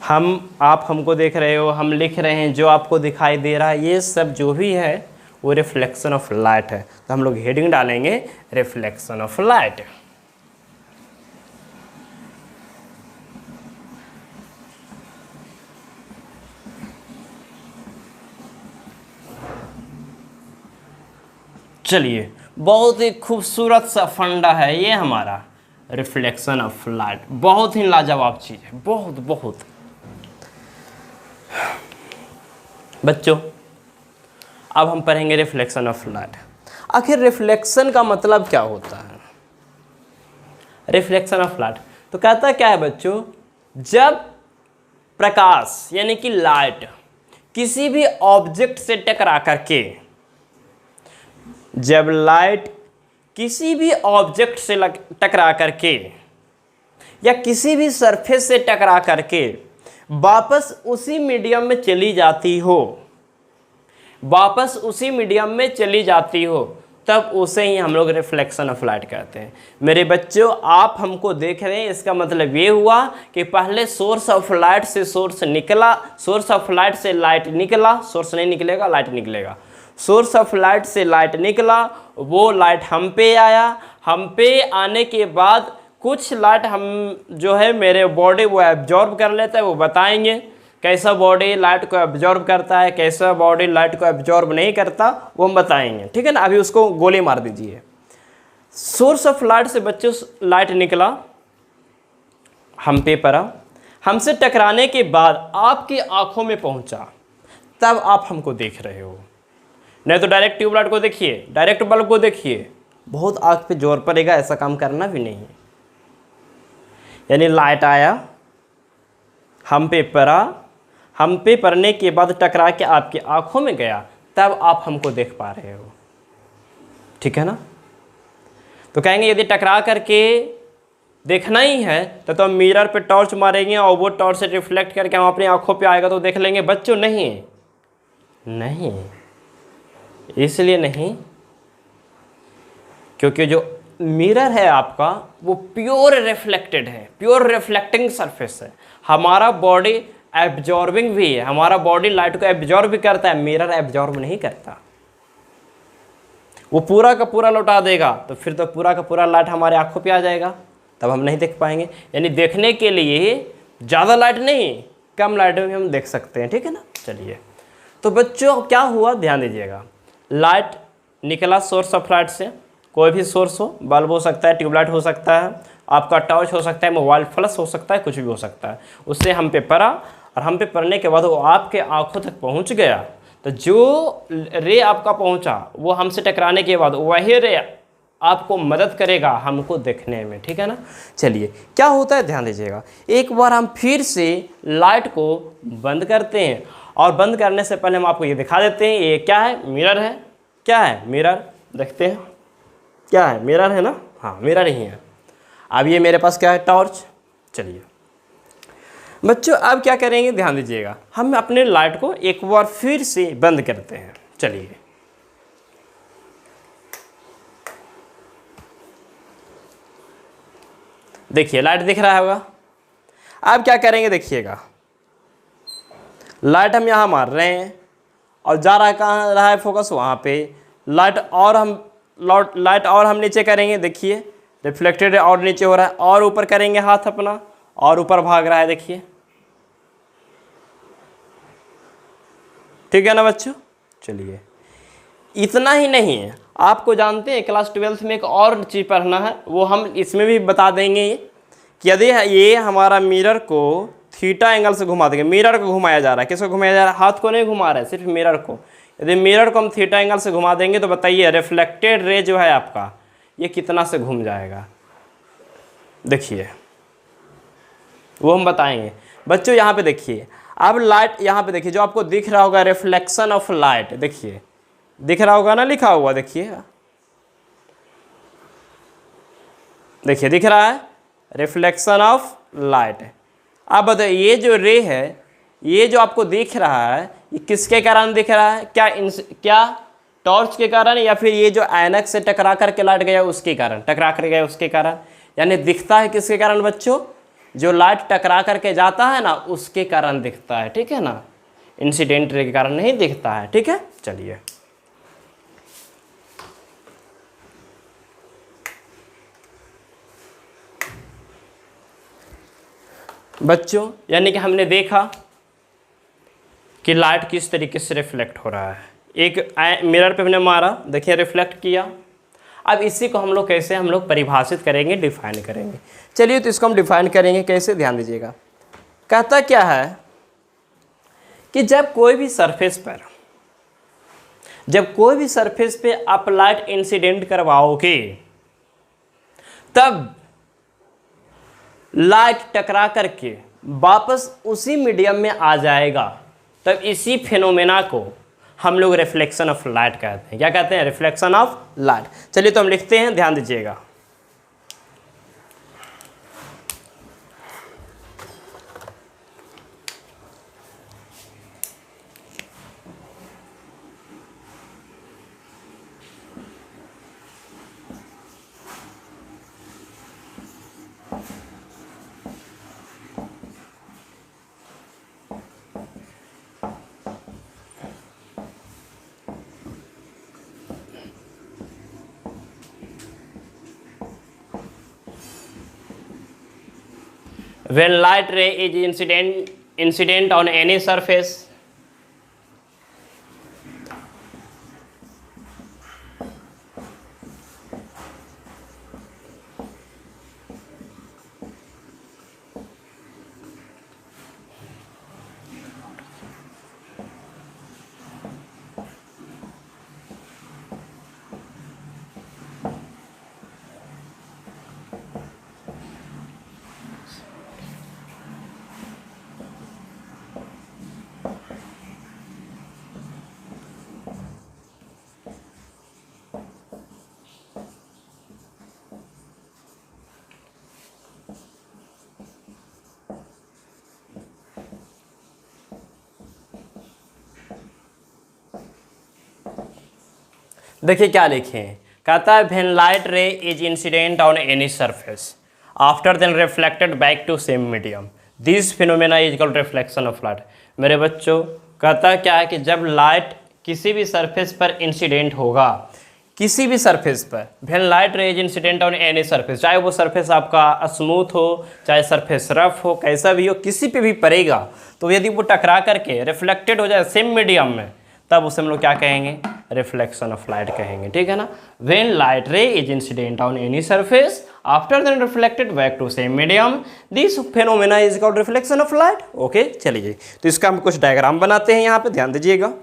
आप हमको देख रहे हो, हम लिख रहे हैं, जो आपको दिखाई दे रहा है, ये सब जो भी है वो रिफ्लेक्शन ऑफ लाइट है। तो हम लोग हेडिंग डालेंगे रिफ्लेक्शन ऑफ लाइट। चलिए, बहुत ही खूबसूरत सा फंडा है ये हमारा रिफ्लेक्शन ऑफ लाइट। बहुत ही लाजवाब चीज़ है, बहुत। बच्चों अब हम पढ़ेंगे रिफ्लेक्शन ऑफ लाइट। आखिर रिफ्लेक्शन का मतलब क्या होता है? रिफ्लेक्शन ऑफ लाइट तो कहता क्या है बच्चों, जब प्रकाश यानी कि लाइट किसी भी ऑब्जेक्ट से टकरा करके, जब लाइट किसी भी ऑब्जेक्ट से टकरा करके या किसी भी सरफेस से टकरा करके वापस उसी मीडियम में चली जाती हो, तब उसे ही हम लोग रिफ्लेक्शन ऑफ लाइट कहते हैं। मेरे बच्चों, आप हमको देख रहे हैं, इसका मतलब ये हुआ कि पहले सोर्स ऑफ लाइट से सोर्स निकला, सोर्स ऑफ लाइट से लाइट निकला, सोर्स नहीं निकलेगा, लाइट निकलेगा। सोर्स ऑफ लाइट से लाइट निकला, वो लाइट हम पे आया, हम पे आने के बाद कुछ लाइट हम जो है मेरे बॉडी वो एब्जॉर्ब कर लेता है, वो बताएंगे। कैसा बॉडी लाइट को एब्जॉर्ब करता है, कैसा बॉडी लाइट को एब्जॉर्ब नहीं करता, वो हम बताएंगे, ठीक है ना। अभी उसको गोली मार दीजिए। सोर्स ऑफ लाइट से बच्चों लाइट निकला, हम पे पड़ा, हमसे टकराने के बाद आपकी आंखों में पहुंचा, तब आप हमको देख रहे हो। नहीं तो डायरेक्ट ट्यूबलाइट को देखिए, डायरेक्ट बल्ब को देखिए, बहुत आंख पे जोर पड़ेगा, ऐसा काम करना भी नहीं है। यानी लाइट आया, हम पे पड़ा, हम पे पड़ने के बाद टकरा के आपकी आंखों में गया, तब आप हमको देख पा रहे हो, ठीक है ना। तो कहेंगे यदि टकरा करके देखना ही है तो हम मिरर पे टॉर्च मारेंगे और वो टॉर्च से रिफ्लेक्ट करके हम अपनी आंखों पे आएगा तो देख लेंगे। बच्चों नहीं, नहीं, इसलिए नहीं, क्योंकि जो मिरर है आपका वो प्योर रिफ्लेक्टेड है, प्योर रिफ्लेक्टिंग सरफेस है। हमारा बॉडी एब्जॉर्बिंग भी है, हमारा बॉडी लाइट को एब्जॉर्ब भी करता है, मिरर एब्जॉर्ब नहीं करता। वो पूरा का पूरा लौटा देगा तो फिर तो पूरा का पूरा लाइट हमारे आंखों पे आ जाएगा, तब हम नहीं देख पाएंगे। यानी देखने के लिए ज़्यादा लाइट नहीं, कम लाइट में हम देख सकते हैं, ठीक है ना। चलिए, तो बच्चों क्या हुआ ध्यान दीजिएगा। लाइट निकला सोर्स ऑफ लाइट से, कोई भी सोर्स हो, बल्ब हो सकता है, ट्यूबलाइट हो सकता है, आपका टॉर्च हो सकता है, मोबाइल फ्लैश हो सकता है, कुछ भी हो सकता है। उससे हम पे पड़ा और हम पे पड़ने के बाद वो आपके आंखों तक पहुंच गया, तो जो रे आपका पहुंचा वो हमसे टकराने के बाद वही रे आपको मदद करेगा हमको देखने में, ठीक है ना। चलिए, क्या होता है ध्यान दीजिएगा। एक बार हम फिर से लाइट को बंद करते हैं, और बंद करने से पहले हम आपको ये दिखा देते हैं, ये क्या है, मिरर है। क्या है, मिरर, देखते हैं क्या है, मिरर है ना, हाँ मिरर ही है। अब ये मेरे पास क्या है, टॉर्च। चलिए बच्चों, अब क्या करेंगे ध्यान दीजिएगा, हम अपने लाइट को एक बार फिर से बंद करते हैं। चलिए, देखिए लाइट दिख रहा होगा। अब क्या करेंगे देखिएगा, लाइट हम यहाँ मार रहे हैं और जा रहा है कहाँ रहा है फोकस, वहाँ पे। लाइट और हम नीचे करेंगे, देखिए रिफ्लेक्टेड और नीचे हो रहा है, और ऊपर करेंगे हाथ अपना और ऊपर भाग रहा है, देखिए, ठीक है ना बच्चों। चलिए, इतना ही नहीं है, आपको जानते हैं क्लास 12th में एक और चीज़ पढ़ना है, वो हम इसमें भी बता देंगे कि यदि ये हमारा मिरर को थीटा एंगल से घुमा देंगे, मिरर को घुमाया जा रहा है, किसको घुमाया जा रहा है, हाथ को नहीं घुमा रहा है, सिर्फ मिरर को। यदि मिरर को हम थीटा एंगल से घुमा देंगे तो बताइए रिफ्लेक्टेड रे जो है आपका, ये कितना से घूम जाएगा, देखिए वो हम बताएंगे। बच्चों यहाँ पे देखिए, अब लाइट यहाँ पे देखिए, जो आपको दिख रहा होगा रिफ्लेक्शन ऑफ लाइट, देखिए दिख रहा होगा ना, लिखा हुआ, देखिए देखिए दिख रहा है रिफ्लेक्शन ऑफ लाइट। अब बताइए ये जो रे है, ये जो आपको दिख रहा है, ये किसके कारण दिख रहा है, क्या टॉर्च के कारण, या फिर ये जो ऐनक से टकरा करके लाइट गया उसके कारण, टकरा कर गया उसके कारण। यानी दिखता है किसके कारण बच्चों, जो लाइट टकरा करके जाता है ना उसके कारण दिखता है, ठीक है ना, इंसिडेंट रे के कारण नहीं दिखता है, ठीक है। चलिए, बच्चों यानी कि हमने देखा कि लाइट किस तरीके से रिफ्लेक्ट हो रहा है। एक मिरर पे हमने मारा, देखिए रिफ्लेक्ट किया। अब इसी को हम लोग कैसे परिभाषित करेंगे, डिफाइन करेंगे। चलिए, तो इसको हम डिफाइन करेंगे कैसे, ध्यान दीजिएगा। कहता क्या है कि जब कोई भी सरफेस पे आप लाइट इंसिडेंट करवाओगे, तब लाइट टकरा करके वापस उसी मीडियम में आ जाएगा, तब इसी फिनोमेना को हम लोग रिफ्लेक्शन ऑफ लाइट कहते हैं। क्या कहते हैं, रिफ्लेक्शन ऑफ लाइट। चलिए, तो हम लिखते हैं, ध्यान दीजिएगा। When light ray is incident incident on any surface, देखिए क्या लिखे हैं, कहता है when light ray is incident on any surface after then reflected back to same medium, this phenomena is called reflection of light. मेरे बच्चों, कहता क्या है कि जब लाइट किसी भी सरफेस पर इंसिडेंट होगा, किसी भी सरफेस पर, when light ray is incident on any surface, चाहे वो सरफेस आपका स्मूथ हो, चाहे सरफेस रफ हो, कैसा भी हो, किसी पे भी पड़ेगा, तो यदि वो टकरा करके रिफ्लेक्टेड हो जाए सेम मीडियम में, तब उसे हम लोग क्या कहेंगे, रिफ्लेक्शन ऑफ लाइट कहेंगे। ठीक है ना। When light ray is incident on any surface after then reflected back to same medium, this phenomena is called reflection of light. Okay, चलिए तो इसका हम कुछ डायग्राम बनाते हैं, यहाँ पे ध्यान दीजिएगा।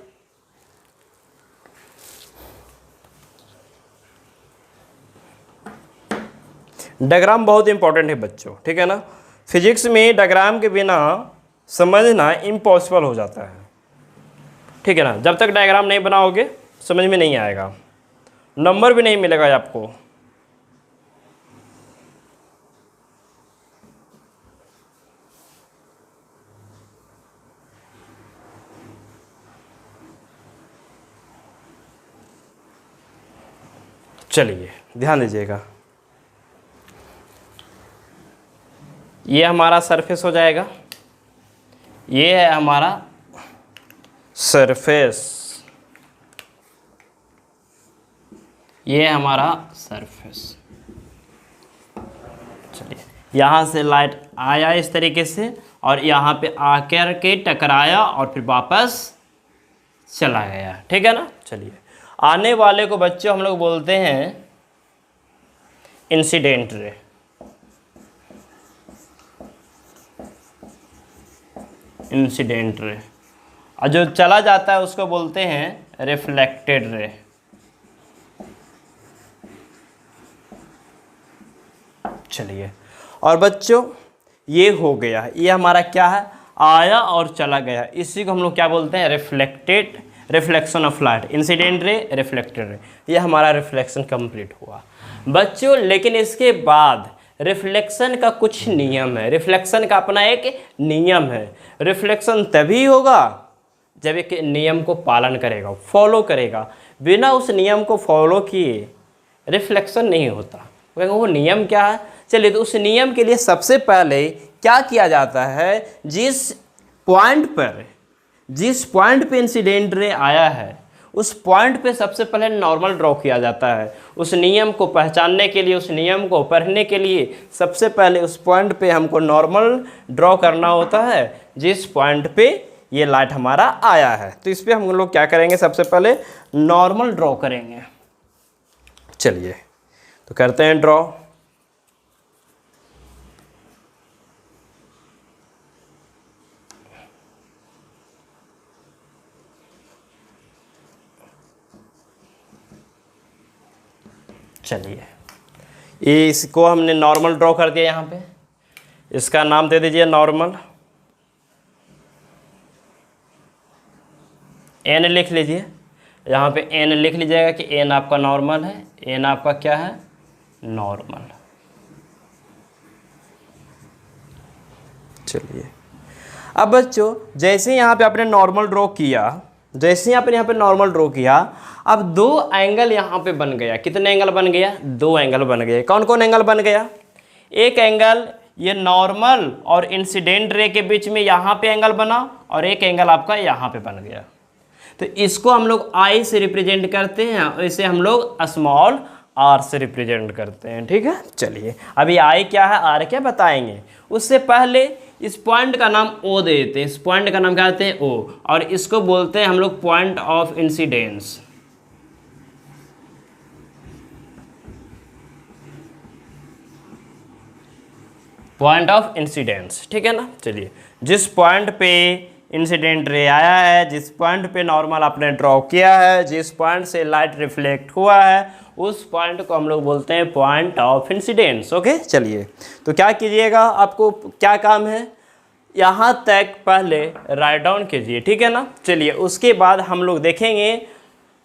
डायग्राम बहुत इंपॉर्टेंट है बच्चों, ठीक है ना। फिजिक्स में डायग्राम के बिना समझना इम्पॉसिबल हो जाता है, ठीक है ना। जब तक डायग्राम नहीं बनाओगे समझ में नहीं आएगा, नंबर भी नहीं मिलेगा आपको। चलिए ध्यान दीजिएगा, ये हमारा सरफेस हो जाएगा, ये है हमारा सरफेस, ये है हमारा सरफेस। चलिए, यहाँ से लाइट आया इस तरीके से और यहाँ पे आकर के टकराया और फिर वापस चला गया, ठीक है ना। चलिए, आने वाले को बच्चों हम लोग बोलते हैं इंसिडेंट रे, इंसिडेंट रे, और जो चला जाता है उसको बोलते हैं रिफ्लेक्टेड रे। चलिए, और बच्चों ये हो गया, ये हमारा क्या है, आया और चला गया, इसी को हम लोग क्या बोलते हैं, reflected, reflection of light, incident ray, reflected रे। ये हमारा रिफ्लेक्शन कंप्लीट हुआ बच्चों। लेकिन इसके बाद रिफ्लेक्शन का कुछ नियम है, रिफ्लेक्शन का अपना एक नियम है। रिफ्लेक्शन तभी होगा जब एक नियम को पालन करेगा, फॉलो करेगा। बिना उस नियम को फॉलो किए रिफ्लेक्शन नहीं होता। वो नियम क्या है, चलिए तो उस नियम के लिए सबसे पहले क्या किया जाता है, जिस पॉइंट पे इंसिडेंट रे आया है उस पॉइंट पे सबसे पहले नॉर्मल ड्रॉ किया जाता है। उस नियम को पहचानने के लिए, उस नियम को पढ़ने के लिए सबसे पहले उस पॉइंट पे हमको नॉर्मल ड्रॉ करना होता है, जिस पॉइंट पे ये लाइट हमारा आया है। तो इस पर हम लोग क्या करेंगे, सबसे पहले नॉर्मल ड्रॉ करेंगे। चलिए तो करते हैं ड्रॉ। चलिए, ये इसको हमने नॉर्मल ड्रॉ कर दिया, यहाँ पे इसका नाम दे दीजिए नॉर्मल, एन लिख लीजिए। यहाँ पे एन लिख लीजिएगा कि एन आपका नॉर्मल है, एन आपका क्या है, नॉर्मल। चलिए, अब बच्चों जैसे यहाँ पे आपने नॉर्मल ड्रॉ किया, जैसे आपने यहाँ पे नॉर्मल ड्रॉ किया, अब दो एंगल यहाँ पे बन गया। कितने एंगल बन गया, दो एंगल बन गए। कौन कौन एंगल बन गया, एक एंगल ये नॉर्मल और इंसिडेंट रे के बीच में यहाँ पे एंगल बना, और एक एंगल आपका यहाँ पे बन गया। तो इसको हम लोग आई से रिप्रेजेंट करते हैं, और इसे हम लोग स्मॉल आर से रिप्रेजेंट करते हैं। ठीक है, चलिए अभी आई क्या है, आर क्या बताएंगे। उससे पहले इस पॉइंट का नाम ओ दे देते हैं। इस पॉइंट का नाम क्या देते हैं, ओ, और इसको बोलते हैं हम लोग point of incidence. Point of incidence, ठीक है ना। चलिए, जिस पॉइंट पे इंसिडेंट रे आया है, जिस पॉइंट पे नॉर्मल आपने ड्रॉ किया है, जिस पॉइंट से लाइट रिफ्लेक्ट हुआ है, उस पॉइंट को हम लोग बोलते हैं पॉइंट ऑफ इंसिडेंस। ओके, चलिए तो क्या कीजिएगा, आपको क्या काम है, यहाँ तक पहले राइट डाउन कीजिए। ठीक है ना। चलिए, उसके बाद हम लोग देखेंगे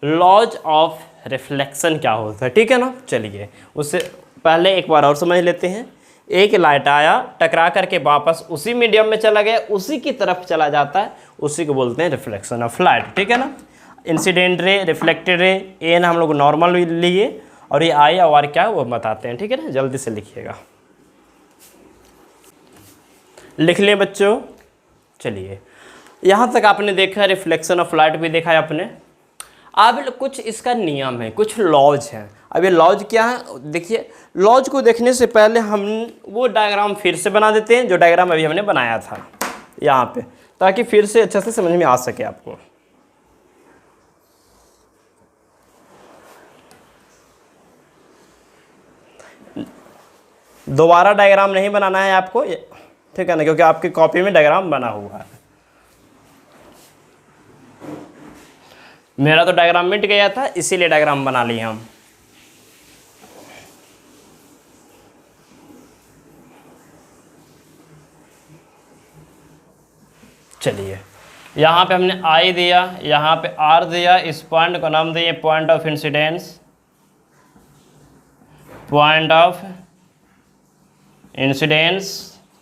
लॉज ऑफ रिफ्लेक्शन क्या होता है। ठीक है ना। चलिए, उससे पहले एक बार और समझ लेते हैं। एक लाइट आया, टकरा करके वापस उसी मीडियम में चला गया, उसी की तरफ चला जाता है, उसी को बोलते हैं रिफ्लेक्शन ऑफ लाइट। ठीक है ना। इंसिडेंट रे, रिफ्लेक्टेड रे, एन हम लोग नॉर्मल लिए, और ये आई और आर क्या है वो बताते हैं। ठीक है ना, जल्दी से लिखिएगा, लिख लें बच्चों। चलिए, यहाँ तक आपने देखा रिफ्लेक्शन ऑफ लाइट भी देखा है आपने। अब कुछ इसका नियम है, कुछ लॉज हैं। अब ये लॉज क्या है, देखिए, लॉज को देखने से पहले हम वो डायग्राम फिर से बना देते हैं जो डायग्राम अभी हमने बनाया था यहाँ पे, ताकि फिर से अच्छे से समझ में आ सके आपको। दोबारा डायग्राम नहीं बनाना है आपको, ठीक है ना, क्योंकि आपकी कॉपी में डायग्राम बना हुआ है। मेरा तो डायग्राम मिट गया था, इसीलिए डायग्राम बना लिए हम। चलिए, यहाँ पे हमने आई दिया, यहाँ पे आर दिया, इस पॉइंट को नाम दिए point of incidence, point of incidence.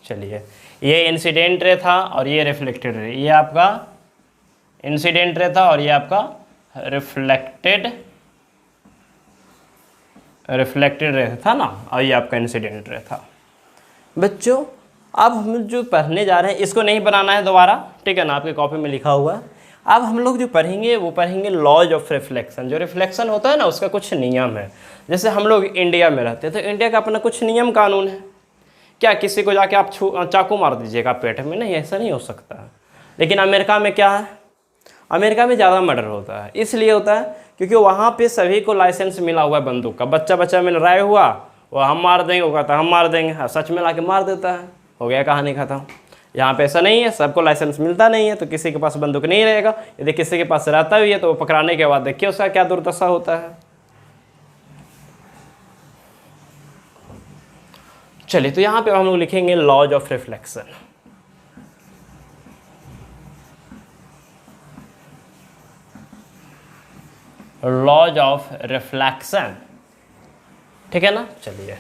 चलिए, ये इंसिडेंट रे था और ये रिफ्लेक्टेड रे, ये आपका इंसिडेंट रे था और ये आपका रिफ्लेक्टेड रे था ना, और ये आपका इंसिडेंट रे था। बच्चों, अब हम जो पढ़ने जा रहे हैं इसको नहीं बनाना है दोबारा, ठीक है ना, आपके कॉपी में लिखा हुआ है। अब हम लोग जो पढ़ेंगे वो पढ़ेंगे लॉज ऑफ रिफ्लेक्शन। जो रिफ्लेक्शन होता है ना, उसका कुछ नियम है। जैसे हम लोग इंडिया में रहते हैं तो इंडिया का अपना कुछ नियम कानून है। क्या किसी को जाके आप चाकू मार दीजिएगा पेट में? नहीं, ऐसा नहीं हो सकता। लेकिन अमेरिका में क्या है, अमेरिका में ज़्यादा मर्डर होता है। इसलिए होता है क्योंकि वहाँ पे सभी को लाइसेंस मिला हुआ है बंदूक का। बच्चा में लड़ाई हुआ, वो हम मार देंगे, वो कहता है हम मार देंगे, सच में लाके मार देता है, हो गया कहानी खत्म। यहाँ पे ऐसा नहीं है, सबको लाइसेंस मिलता नहीं है, तो किसी के पास बंदूक नहीं रहेगा। यदि किसी के पास रहता भी है तो वो पकड़ाने के बाद देखिए उसका क्या दुर्दशा होता है। चलिए, तो यहाँ पे हम लोग लिखेंगे laws of reflection. Laws of reflection, ठीक है ना। चलिए,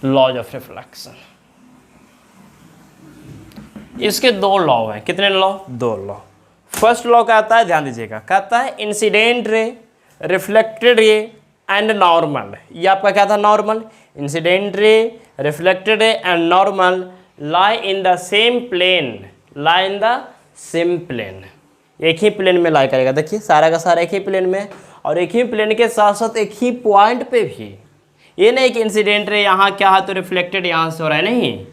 लॉज ऑफ रिफ्लेक्शन, इसके दो लॉ हैं। कितने लॉ? दो लॉ। फर्स्ट लॉ क्या आता है, ध्यान दीजिएगा, कहता है incident ray, reflected ray and normal. ये आपका क्या था, normal. Incident ray, reflected ray and normal lie in the same plane, lie in the same plane, एक ही प्लेन में लाई करेगा। देखिए, सारा का सारा एक ही प्लेन में, और एक ही प्लेन के साथ साथ एक ही पॉइंट पे भी। ये नहीं कि इंसिडेंट रे यहाँ क्या है तो रिफ्लेक्टेड यहाँ से हो रहा है, नहीं,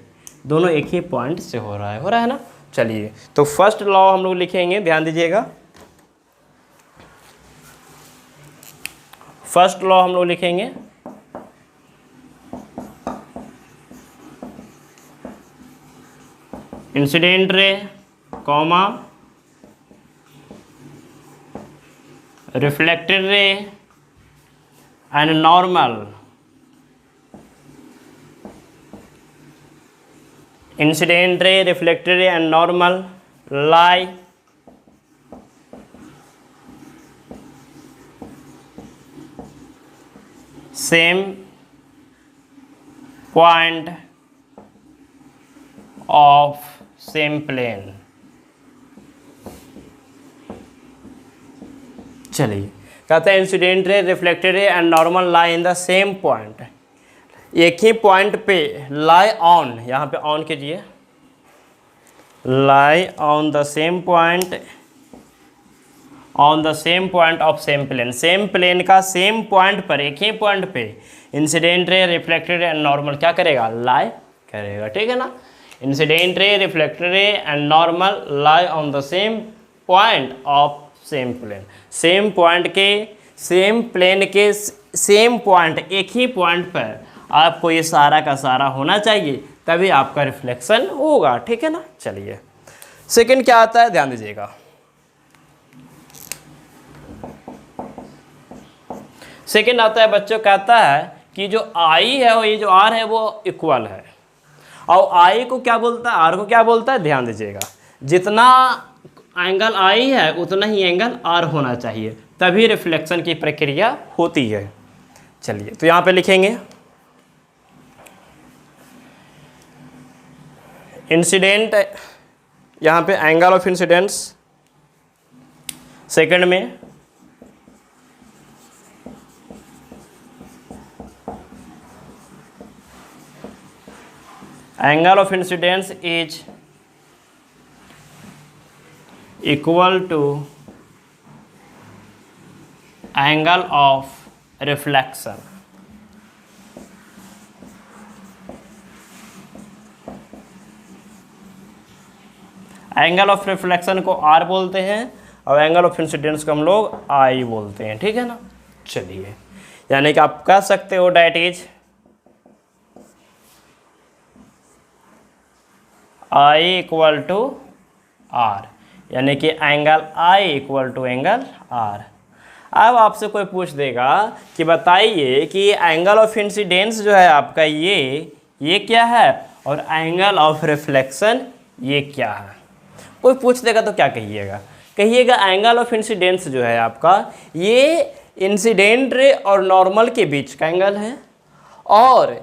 दोनों एक ही पॉइंट से हो रहा है ना। चलिए, तो फर्स्ट लॉ हम लोग लिखेंगे, ध्यान दीजिएगा। फर्स्ट लॉ हम लोग लिखेंगे incident ray comma reflected ray and normal, incident ray, reflected ray and normal lie same point of same plane. चलिए, कहते हैं incident ray, reflected ray and normal lie in the same point, एक ही point पे lie on, यहाँ पे on कीजिए, lie on the same point on the same point of same plane, same plane का सेम पॉइंट पर, एक ही पॉइंट पे incident ray, reflected and normal क्या करेगा, लाई करेगा, ठीक है ना। Incident ray, reflected ray and normal lie on the same point of same plane, same point के, सेम प्लेन के सेम पॉइंट, एक ही पॉइंट पर आपको ये सारा का सारा होना चाहिए, तभी आपका रिफ्लेक्शन होगा, ठीक है ना। चलिए सेकंड क्या आता है, ध्यान दीजिएगा। सेकंड आता है बच्चों, कहता है कि जो आई है और ये जो आर है वो इक्वल है, और आई को क्या बोलता है, आर को क्या बोलता है, ध्यान दीजिएगा। जितना एंगल आई है उतना ही एंगल आर होना चाहिए, तभी रिफ्लेक्शन की प्रक्रिया होती है। चलिए तो यहाँ पे लिखेंगे इंसिडेंट, यहाँ पे एंगल ऑफ इंसिडेंस, सेकंड में angle of incidence is equal to angle of reflection. Angle of reflection को आर बोलते हैं और एंगल ऑफ इंसिडेंस को हम लोग आई बोलते हैं, ठीक है ना। चलिए यानी कि आप कह सकते हो that is i equal to r, यानी कि angle i equal to angle r. अब आपसे कोई पूछ देगा कि बताइए कि एंगल ऑफ इंसिडेंस जो है आपका ये क्या है और एंगल ऑफ रिफ्लेक्शन ये क्या है। कोई पूछ देगा तो क्या कहिएगा, कहिएगा एंगल ऑफ इंसिडेंस जो है आपका ये इंसिडेंट रे और नॉर्मल के बीच का एंगल है, और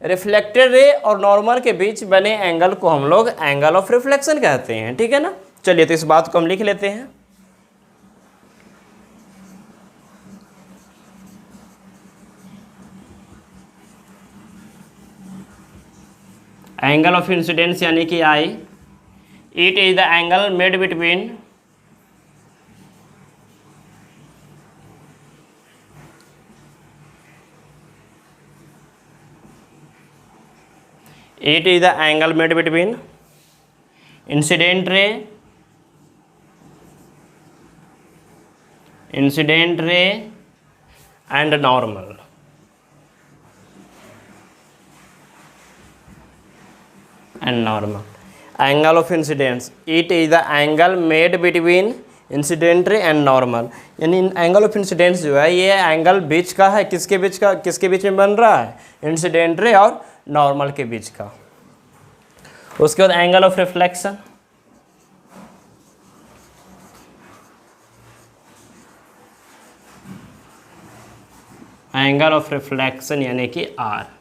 रिफ्लेक्टेड रे और नॉर्मल के बीच बने एंगल को हम लोग एंगल ऑफ रिफ्लेक्शन कहते हैं, ठीक है ना। चलिए तो इस बात को हम लिख लेते हैं। एंगल ऑफ इंसिडेंस यानी कि I, it is the angle made between it is the angle made between incident ray and normal, angle of incidence, it is the angle made between incident ray and normal, यानी angle of incidence जो है ये angle बीच का है, किसके बीच में बन रहा है, इंसिडेंट रे और नॉर्मल के बीच का। उसके बाद angle of reflection, angle of reflection यानी कि r.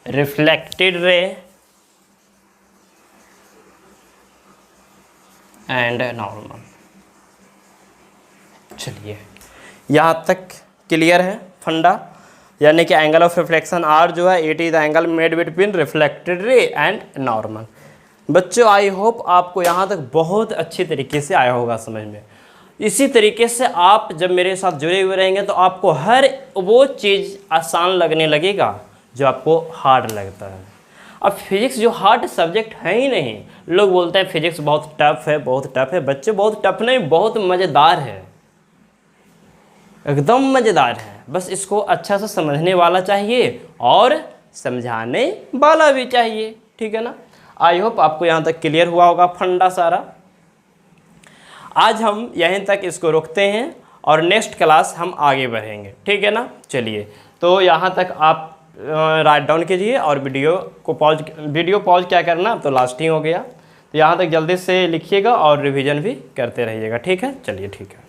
Reflected ray and normal. चलिए यहाँ तक क्लियर है फंडा, यानी कि एंगल ऑफ रिफ्लेक्शन आर जो है it is the angle made between reflected ray and normal. बच्चों आई होप आपको यहाँ तक बहुत अच्छी तरीके से आया होगा समझ में। इसी तरीके से आप जब मेरे साथ जुड़े हुए रहेंगे तो आपको हर वो चीज़ आसान लगने लगेगा जो आपको हार्ड लगता है। अब फिजिक्स जो हार्ड सब्जेक्ट है ही नहीं, लोग बोलते हैं फिजिक्स बहुत टफ है, बहुत टफ है। बच्चे बहुत टफ नहीं, बहुत मज़ेदार है, एकदम मज़ेदार है। बस इसको अच्छा से समझने वाला चाहिए और समझाने वाला भी चाहिए, ठीक है ना। आई होप आपको यहाँ तक क्लियर हुआ होगा फंडा सारा। आज हम यहीं तक इसको रोकते हैं और नेक्स्ट क्लास हम आगे बढ़ेंगे, ठीक है ना। चलिए तो यहाँ तक आप राइट डाउन कीजिए और वीडियो पॉज क्या करना, तो लास्ट ही हो गया। तो यहाँ तक जल्दी से लिखिएगा और रिवीजन भी करते रहिएगा, ठीक है। चलिए ठीक है।